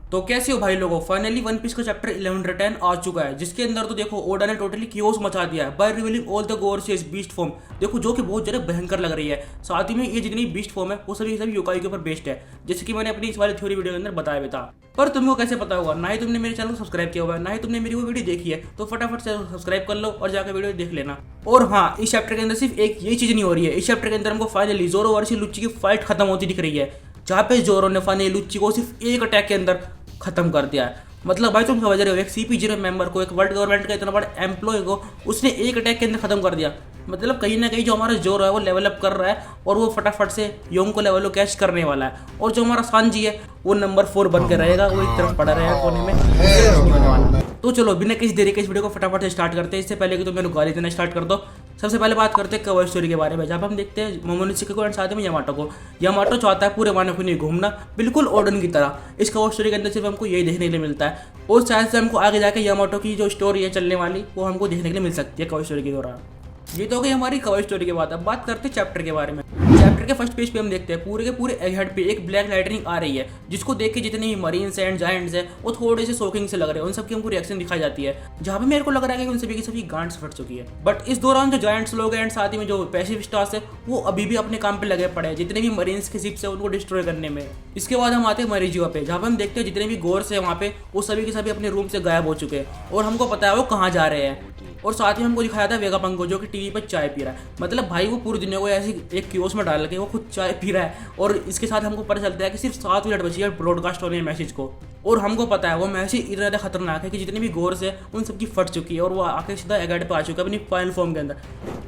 तो कैसे हो भाई लोगों, फाइनली वन पीस का चैप्टर 11 रिटर्न आ चुका है, जिसके अंदर तो देखो ओडा ने टोटली कियोस मचा दिया है by revealing all the gorgeous beast form. देखो जो कि बहुत ज्यादा भयंकर लग रही है। साथ ही में ये जितनी बीस्ट फॉर्म है वो सभी योकाई के ऊपर बेस्ड है, जैसे कि मैंने अपनी इस वाली थ्योरी वीडियो के अंदर बताया भी था। पर तुमको कैसे पता होगा, ना ही तुमने मेरे चैनल को सब्सक्राइब किया हुआ है, ना ही तुमने मेरी वो वीडियो देखी है, तो फटाफट से सब्सक्राइब कर लो और जाकर वीडियो देख लेना। और हाँ, इस चैप्टर के अंदर सिर्फ एक यही चीज नहीं हो रही है, इस चैप्टर के अंदर हमको फाइनली जोरो वर्सेस लुच्ची की फाइट खत्म होती दिख रही है, जहाँ पे जोरो ने फाइनली लुच्ची को सिर्फ एक अटैक के अंदर खत्म कर दिया है। मतलब भाई तुम समझ रहे हो, एक CP0 मेंबर को, एक वर्ल्ड गवर्नमेंट का इतना बड़ा एम्प्लॉय को उसने एक अटैक के अंदर खत्म कर दिया। मतलब कहीं ना कहीं जो हमारा जोरो है वो लेवल अप कर रहा है और वो फटाफट से योंग को लेवल कैच करने वाला है। और जो हमारा सांजी है वो नंबर 4 बन के रहेगा, वो एक तरफ पड़ा रहेगा कोने में, उससे कुछ नहीं होने वाला। तो चलो बिना किसी देरी के इस वीडियो को फटाफट से स्टार्ट करते हैं। इससे पहले कि तुम मेरे गाली देना स्टार्ट कर दो, सबसे पहले बात करते हैं कवर स्टोरी के बारे में, जहाँ हम देखते हैं मोमोनोसुके को एंड साथ में यामाटो को। यामाटो चाहता है पूरे वानो को नहीं घूमना बिल्कुल ओडन की तरह। इस कवर स्टोरी के अंदर सिर्फ हमको यही देखने के लिए मिलता है, और शायद से हमको आगे जाके यामाटो की जो स्टोरी है चलने वाली वो हमको देखने के लिए मिल सकती है कवर स्टोरी के दौरान। ये तो हो गई हमारी कवर स्टोरी के बाद। अब बात करते हैं चैप्टर के बारे में। चैप्टर के फर्स्ट पेज पे हम देखते हैं पूरे के पूरे एगहेड पे एक ब्लैक लाइटनिंग आ रही है, जिसको देख के जितने भी मरीन्स एंड जायंट्स हैं वो थोड़े से शॉकिंग से लग रहे हैं। उन सबकी हमको रिएक्शन दिखाई जाती है, जहाँ पे मेरे को लग रहा है कि उन सभी की सभी गांड्स फट चुकी है। बट इस दौरान जो जायंट्स लोग हैं एंड साथ ही में जो पैसिव स्टार्स है वो अभी भी अपने काम पे लगे पड़े हैं, जितने भी मरीन्स के शिप्स है उनको डिस्ट्रॉय करने में। इसके बाद हम आते हैं मरीजियो पे, जहाँ पे हम देखते हैं जितने भी गोर्स है वहाँ पे वो सभी के सभी अपने रूम से गायब हो चुके हैं और हमको पता है वो कहाँ जा रहे हैं। और साथ ही हमको दिखाया था वेगापंक को, जो कि टीवी पर चाय पी रहा है। मतलब भाई वो पूरी दुनिया को ऐसी एक कियोस में डाल के वो खुद चाय पी रहा है, और इसके साथ हमको पता चलता है कि सिर्फ 7 मिनट बची है ब्रॉडकास्ट होने मैसेज को। और हमको पता है वो मैसेज इतना ज़्यादा खतरनाक है कि जितने भी गोर्स है उन सबकी फट चुकी है और वो आखिर सीधा एगेड पे आ चुका है अपनी फाइनल फॉर्म के अंदर।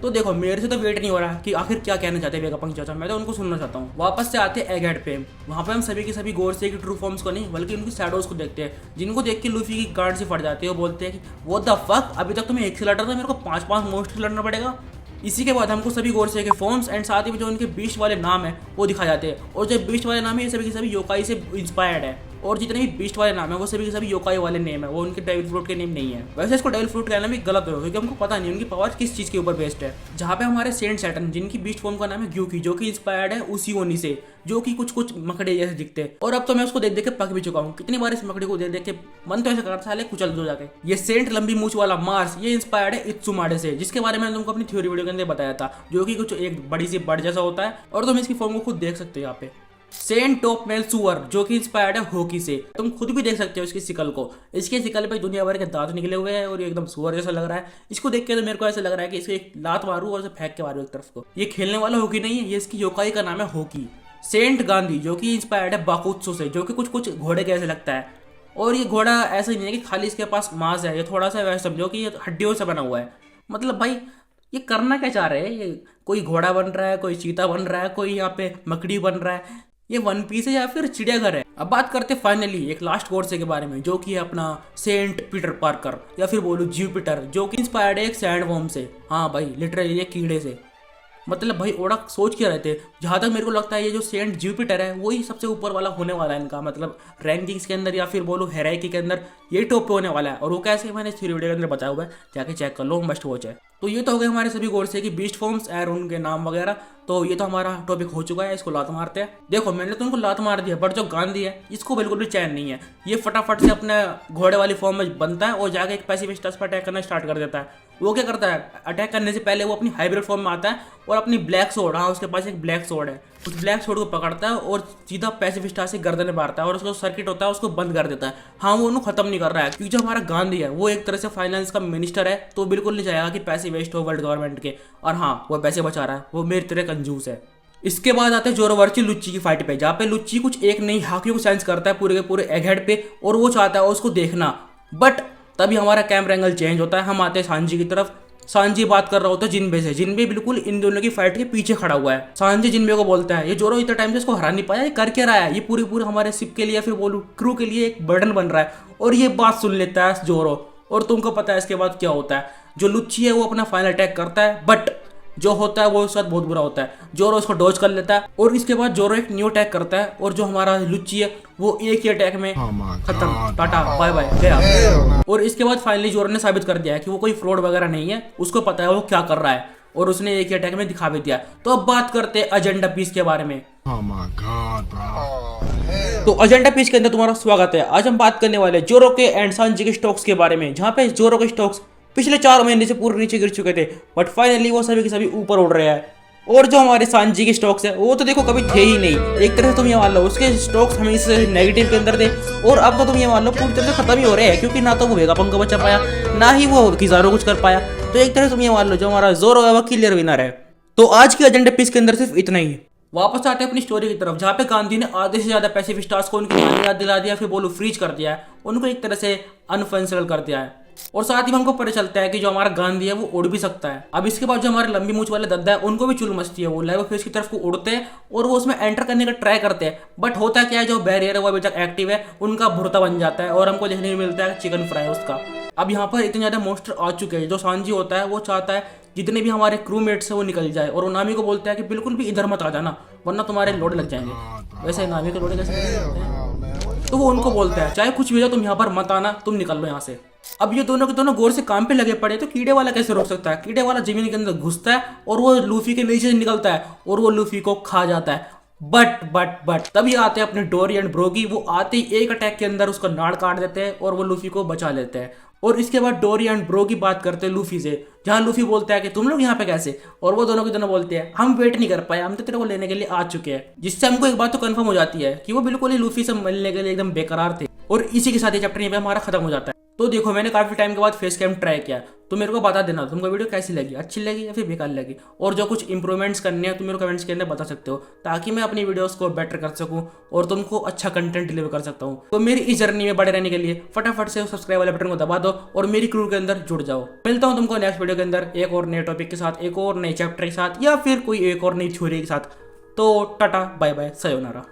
तो देखो मेरे से तो वेट नहीं हो रहा कि आखिर क्या कहना चाहते हैं वेगापंक चाचा, मैं तो उनको सुनना चाहता हूँ। वापस से आते हैं एगेड पे, वहाँ पे हम सभी के सभी गोर्स की ट्रू फॉर्म्स को नहीं बल्कि उनकी शैडोज को देखते हैं, जिनको देख के लूफी की गार्ड से फट जाती है। वो बोलते हैं कि व्हाट द फक, अभी तक तुम्हें एक से लड़ रहा था, मेरे को 5-5 मोस्ट लड़ना पड़ेगा। इसी के बाद हमको सभी गोर्से के फॉर्म्स एंड साथ ही में जो उनके बीस्ट वाले नाम है वो दिखाए जाते हैं, और जो बीस्ट वाले नाम है ये सभी के सभी योकाई से इंस्पायर्ड है, और जितने भी बीस्ट वाले नाम है वो सभी के सभी योकाई वाले नेम है, वो उनके डेविल फ्रूट के नेम नहीं है। वैसे इसको डेविल फ्रूट कहना भी गलत होगा क्योंकि हमको पता नहीं उनकी पावर किस चीज के ऊपर बेस्ड है। जहाँ पे हमारे सेंट सैटर्न, जिनकी बीस्ट फॉर्म का नाम है ग्यूकी, जो कि इंस्पायर्ड है उसी ओनी से, जो कि कुछ कुछ मकड़े जैसे दिखते हैं। और अब तो मैं उसको देख देख के पक भी चुका हूँ, कितनी बार इस मकड़े को देख देख के मन तो ऐसा करता है कुचल दो जाके। ये सेंट लंबी मूछ वाला मार्स, ये इंस्पायर्ड है इत्सुमाडे से, जिसके बारे में तुमको अपनी थ्योरी वीडियो के अंदर बताया था, जो कि कुछ एक बड़ी सी बर्ड जैसा होता है, और तुम इसकी फॉर्म को खुद देख सकते हो यहाँ पे। सेंट टॉपमेल सुअर, जो कि इंस्पायर्ड है होकी से, तुम खुद भी देख सकते हो इसकी शिकल को। इसके शिकल पे दुनिया भर के दांत निकले हुए हैं और ये एकदम सुअर जैसा लग रहा है। इसको देख के तो मेरे को ऐसा लग रहा है कि इसको एक लात मारूं और इसे फेंक के मारूं एक तरफ को। ये खेलने वाला होकी नहीं है, ये इसकी योकाई का नाम है होकी। सेंट गांधी, जो कि इंस्पायर्ड है बाकुत्सो से, जो कि कुछ कुछ घोड़े के ऐसे लगता है, और ये घोड़ा ऐसा नहीं है कि खाली इसके पास मांस है, ये थोड़ा सा वैसे समझो कि ये हड्डियों से बना हुआ है। मतलब भाई ये करना क्या चाह रहे हैं, ये कोई घोड़ा बन रहा है, कोई चीता बन रहा है, कोई यहाँ पे मकड़ी बन रहा है, ये वन पीस है या फिर चिड़ियाघर है। अब बात करते हैं फाइनली एक लास्ट गोर्से के बारे में, जो कि है अपना सेंट पीटर पार्कर, या फिर बोलूं जुपिटर, जो कि इंस्पायर्ड है एक सैंडवॉर्म से। हाँ भाई लिटरली एक कीड़े से। मतलब भाई ओडा सोच क्या रहे थे, जहाँ तक मेरे को लगता है ये जो सेंट जुपिटर है वही सबसे ऊपर वाला होने वाला है इनका, मतलब रैंकिंग्स के अंदर या फिर बोलो हेराइकी के अंदर ये टॉप पे होने वाला है। और वो कैसे मैंने इस वीडियो के अंदर बताया हुआ है, जाके चेक कर लो, मस्ट वॉच है। तो ये तो हो गए हमारे सभी गोर्से की बीस्ट फॉर्म्स और उनके नाम वगैरह। तो ये तो हमारा टॉपिक हो चुका है, इसको लात मारते हैं। देखो मैंने तो उनको लात मार दिया, बट जो गांधी है इसको बिल्कुल भी चैन नहीं है। ये फटाफट से अपने घोड़े वाली फॉर्म में बनता है और जाके एक पैसिव स्टार्स पर अटैक करना स्टार्ट कर देता है। वो क्या करता है, अटैक करने से पहले वो अपनी हाइब्रिड फॉर्म में आता है और अपनी ब्लैक सोर्ड, हाँ उसके पास एक ब्लैक सोर्ड है, उस ब्लैक सोर्ड को पकड़ता है और सीधा पैसिव स्टार से गर्दन में मारता है और उसका सर्किट होता है उसको बंद कर देता है। हाँ वो उन्हें खत्म नहीं कर रहा है, क्योंकि जो हमारा गांधी है वो एक तरह से फाइनेंस का मिनिस्टर है, तो बिल्कुल नहीं चाहेगा कि पैसे वेस्ट हो वर्ल्ड गवर्नमेंट के। और हाँ वो पैसे बचा रहा है, वो मेरी तरह कंजूस है। इसके बाद आते हैं जोरो वर्ची लुच्ची की फाइट पे, जहाँ पे लुच्ची कुछ एक नई हाकियों को सेंस करता है पूरे के पूरे एगहेड पे, और वो चाहता है उसको देखना। बट तभी हमारा कैमरा एंगल चेंज होता है, हम आते हैं सांजी की तरफ। सांजी बात कर रहा होता है जिनबे से, जिनबे बिल्कुल इन दोनों की फाइट के पीछे खड़ा हुआ है। सांजी जिनबे को बोलता है ये जोरो इतना टाइम से इसको हरा नहीं पाया, ये कर क्या रहा है, ये पूरी पूरी हमारे शिप के लिए फिर बोलूं क्रू के लिए एक बर्डन बन रहा है। और ये बात सुन लेता है जोरो, और तुमको पता है इसके बाद क्या होता है। जो लुच्ची है वो अपना फाइनल अटैक करता है, बट जो होता है वो उसके साथ बहुत बुरा होता है। जोरो उसको डॉज कर लेता है और इसके बाद जोरो एक न्यू अटैक करता है, और जो हमारा लुच्ची है वो एक ही अटैक में खत्म, टाटा बाय बाय गया। और इसके बाद फाइनली जोरो ने साबित कर दिया है कि वो कोई फ्रॉड वगैरह नहीं है, उसको पता है वो क्या कर रहा है, और उसने एक ही अटैक में दिखा भी दिया। तो अब बात करते हैं एजेंडा पीस के बारे में। तो एजेंडा पेज के अंदर तुम्हारा स्वागत है। आज हम बात करने वाले हैं जोरो के एंड सांजी के स्टॉक्स के बारे में, जहां पे जोरो के स्टॉक्स पिछले 4 महीने से पूरे नीचे गिर चुके थे, बट फाइनली वो सभी के सभी ऊपर उड़ रहे हैं। और जो हमारे सांजी के स्टॉक्स है वो तो देखो कभी थे ही नहीं। एक तरह से तुम ये मान लो उसके स्टॉक्स हमेशा नेगेटिव के अंदर थे, और अब तो तुम ये मान लो पूरी तरह से खत्म ही हो रहे हैं, क्योंकि ना तो वो वेगापंक को बचा पाया, ना ही वो किजारो कुछ कर पाया। तो एक तरह से तुम ये मान लो जो हमारा जोरो है वो क्लियर विनर है। तो आज के एजेंडा पीस के अंदर सिर्फ इतना ही। वापस आते हैं अपनी स्टोरी की तरफ, जहाँ पे गांधी ने आधे से ज्यादा पैसिफिक स्टार्स को उनकी याद दिला दिया, फिर बोलो फ्रीज कर दिया है, उनको एक तरह से अनफेंसिबल कर दिया है। और साथ ही हमको पता चलता है कि जो हमारा गांधी है वो उड़ भी सकता है। अब इसके बाद जो हमारे लंबी मूंछ वाले दद्दा है उनको भी चुल मचती है, वो लेवल फेस की तरफ को उड़ते हैं और वो उसमें एंटर करने का ट्राई करते हैं, बट होता क्या है जो बैरियर है वो अभी तक एक्टिव है, उनका भुरता बन जाता है और हमको देखने को मिलता है चिकन फ्राई उसका। अब यहाँ पर इतने ज्यादा मोस्टर आ चुके हैं, जो सांजी होता है वो चाहता है जितने भी हमारे क्रू मेट्स है वो निकल जाए, और वो नामी को बोलता है कि बिल्कुल भी इधर मत आ जाना वरना तुम्हारे लोड़े लग जाएंगे। वैसे नामी के लोड़े कैसे लगते हैं? तो वो उनको बोलता है चाहे कुछ भी हो तुम यहाँ पर मत आना, तुम निकल लो यहाँ से। अब ये दोनों के दोनों गौर से काम पे लगे पड़े, तो कीड़े वाला कैसे रोक सकता है? कीड़े वाला जमीन के अंदर घुसता है और वो लूफी के नीचे से निकलता है और वो लूफी को खा जाता है। बट तभी आते हैं अपने डोरी एंड ब्रोगी, वो आते ही एक अटैक के अंदर उसका नाड़ काट देते हैं और वो लूफी को बचा लेते हैं। और इसके बाद डोरी एंड ब्रोगी बात करते हैं लूफी से, जहां लूफी बोलता है कि तुम लोग यहाँ पे कैसे, और वो दोनों के दोनों बोलते हैं हम वेट नहीं कर पाए, हम तो तेरे को लेने के लिए आ चुके हैं। जिससे हमको एक बात तो कंफर्म हो जाती है कि वो बिल्कुल ही लूफी से मिलने के लिए एकदम बेकरार थे। और इसी के साथ ये चैप्टर यहाँ पे हमारा खत्म हो जाता है। तो देखो मैंने काफी टाइम के बाद फेस कैम ट्राई किया, तो मेरे को बता देना तुमको वीडियो कैसी लगी, अच्छी लगी या फिर बेकार लगी, और जो कुछ इंप्रूवमेंट्स करने हैं तुम मेरे कमेंट्स के अंदर बता सकते हो, ताकि मैं अपनी वीडियोस को बेटर कर सकूं और तुमको अच्छा कंटेंट डिलीवर कर सकता हूं। तो मेरी इस जर्नी में बड़े रहने के लिए फटाफट से सब्सक्राइब वाले बटन को दबा दो और मेरी क्रू के अंदर जुड़ जाओ। मिलता हूं तुमको नेक्स्ट वीडियो के अंदर एक और नए टॉपिक के साथ, एक और नए चैप्टर के साथ, या फिर कोई एक और नई थ्योरी के साथ। तो टाटा बाय बाय सयोनारा।